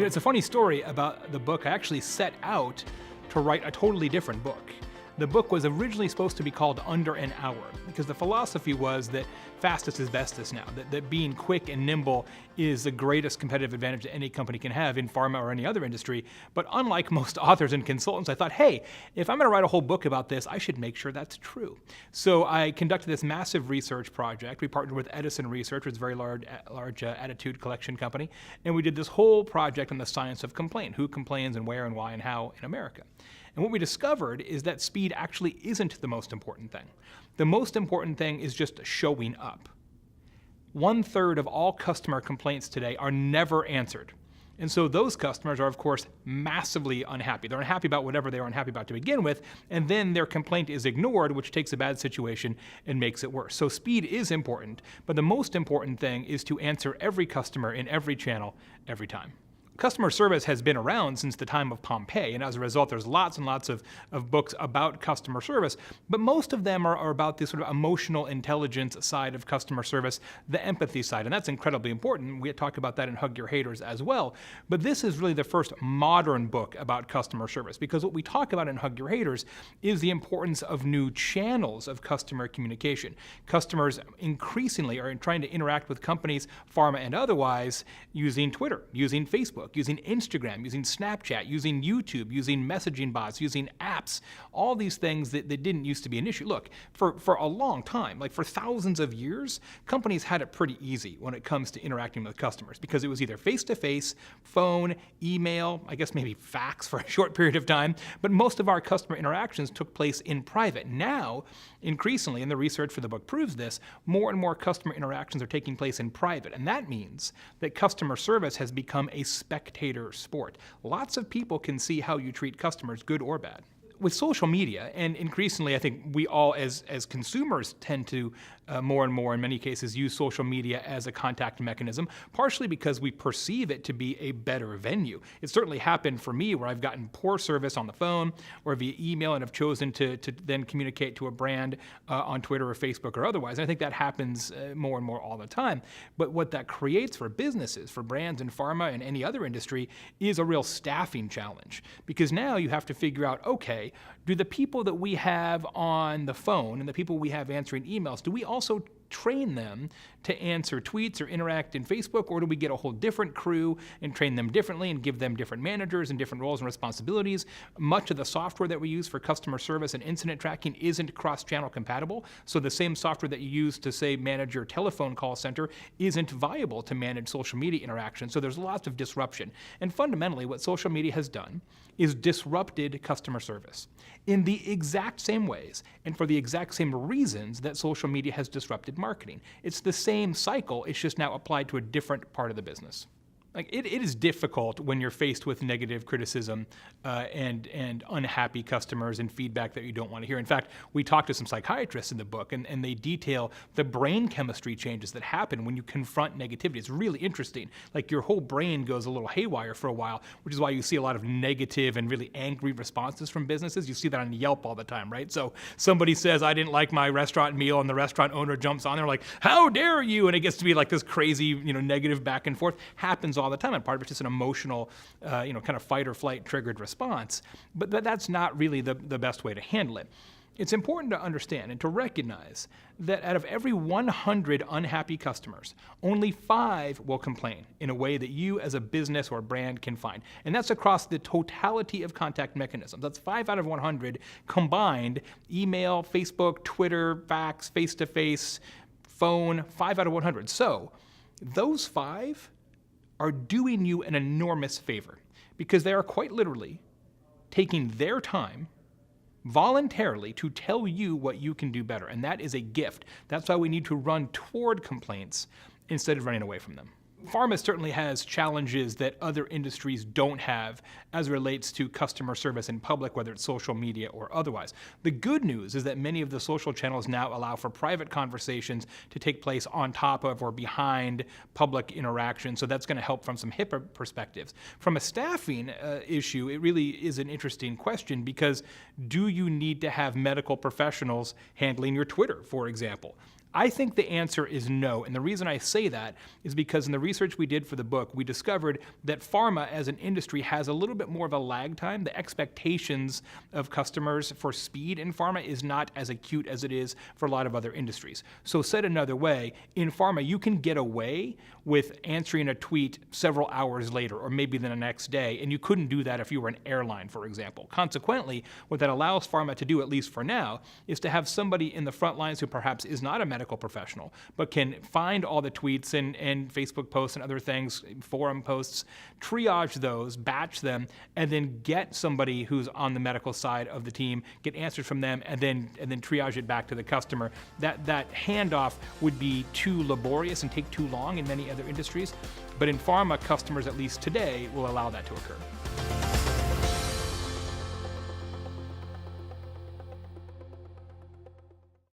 It's a funny story about the book. I actually set out to write a totally different book. The book was originally supposed to be called Under an Hour, because the philosophy was that fastest is bestest now, that being quick and nimble is the greatest competitive advantage that any company can have in pharma or any other industry. But unlike most authors and consultants, I thought, hey, if I'm gonna write a whole book about this, I should make sure that's true. So I conducted this massive research project. We partnered with Edison Research, which is a very large attitude collection company, and we did this whole project on the science of complaint, who complains and where and why and how in America. And what we discovered is that speed actually isn't the most important thing. The most important thing is just showing up. 1/3 of all customer complaints today are never answered. And so those customers are, of course, massively unhappy. They're unhappy about whatever they were unhappy about to begin with, and then their complaint is ignored, which takes a bad situation and makes it worse. So speed is important, but the most important thing is to answer every customer in every channel, every time. Customer service has been around since the time of Pompeii, and as a result, there's lots and lots of books about customer service, but most of them are about the sort of emotional intelligence side of customer service, the empathy side, and that's incredibly important. We talk about that in Hug Your Haters as well, but this is really the first modern book about customer service, because what we talk about in Hug Your Haters is the importance of new channels of customer communication. Customers increasingly are trying to interact with companies, pharma and otherwise, using Twitter, using Facebook, using Instagram, using Snapchat, using YouTube, using messaging bots, using apps, all these things that didn't used to be an issue. Look, for a long time, like for thousands of years, companies had it pretty easy when it comes to interacting with customers, because it was either face-to-face, phone, email, I guess maybe fax for a short period of time, but most of our customer interactions took place in private. Now, increasingly, and the research for the book proves this, more and more customer interactions are taking place in private, and that means that customer service has become a spectator sport. Lots of people can see how you treat customers, good or bad. With social media, and increasingly I think we all as consumers tend to more and more in many cases use social media as a contact mechanism, partially because we perceive it to be a better venue. It certainly happened for me where I've gotten poor service on the phone or via email and have chosen to then communicate to a brand on Twitter or Facebook or otherwise. And I think that happens more and more all the time. But what that creates for businesses, for brands in pharma and any other industry, is a real staffing challenge. Because now you have to figure out, okay, do the people that we have on the phone and the people we have answering emails, do we also train them to answer tweets or interact in Facebook, or do we get a whole different crew and train them differently and give them different managers and different roles and responsibilities? Much of the software that we use for customer service and incident tracking isn't cross-channel compatible, so the same software that you use to, say, manage your telephone call center isn't viable to manage social media interactions, so there's lots of disruption. And fundamentally, what social media has done is disrupted customer service in the exact same ways and for the exact same reasons that social media has disrupted marketing. It's the same cycle, it's just now applied to a different part of the business. Like it is difficult when you're faced with negative criticism and unhappy customers and feedback that you don't want to hear. In fact, we talked to some psychiatrists in the book, and they detail the brain chemistry changes that happen when you confront negativity. It's really interesting. Like your whole brain goes a little haywire for a while, which is why you see a lot of negative and really angry responses from businesses. You see that on Yelp all the time, right? So somebody says, I didn't like my restaurant meal, and the restaurant owner jumps on there like, how dare you? And it gets to be like this crazy, negative back and forth. Happens all the time, and part of it's just an emotional, kind of fight or flight triggered response. But that's not really the best way to handle it. It's important to understand and to recognize that out of every 100 unhappy customers, only 5 will complain in a way that you as a business or brand can find. And that's across the totality of contact mechanisms. That's 5 out of 100 combined: email, Facebook, Twitter, fax, face-to-face, phone, 5 out of 100. So those 5 are doing you an enormous favor, because they are quite literally taking their time voluntarily to tell you what you can do better. And that is a gift. That's why we need to run toward complaints instead of running away from them. Pharma certainly has challenges that other industries don't have as it relates to customer service in public, whether it's social media or otherwise. The good news is that many of the social channels now allow for private conversations to take place on top of or behind public interaction, so that's going to help from some HIPAA perspectives. From a staffing issue, it really is an interesting question, because do you need to have medical professionals handling your Twitter, for example? I think the answer is no. And the reason I say that is because in the research we did for the book, we discovered that pharma as an industry has a little bit more of a lag time. The expectations of customers for speed in pharma is not as acute as it is for a lot of other industries. So said another way, in pharma, you can get away with answering a tweet several hours later or maybe the next day, and you couldn't do that if you were an airline, for example. Consequently, what that allows pharma to do, at least for now, is to have somebody in the front lines who perhaps is not a medical professional, but can find all the tweets and Facebook posts and other things, forum posts, triage those, batch them, and then get somebody who's on the medical side of the team, get answers from them, and then triage it back to the customer. That handoff would be too laborious and take too long in many other industries, but in pharma, customers, at least today, will allow that to occur.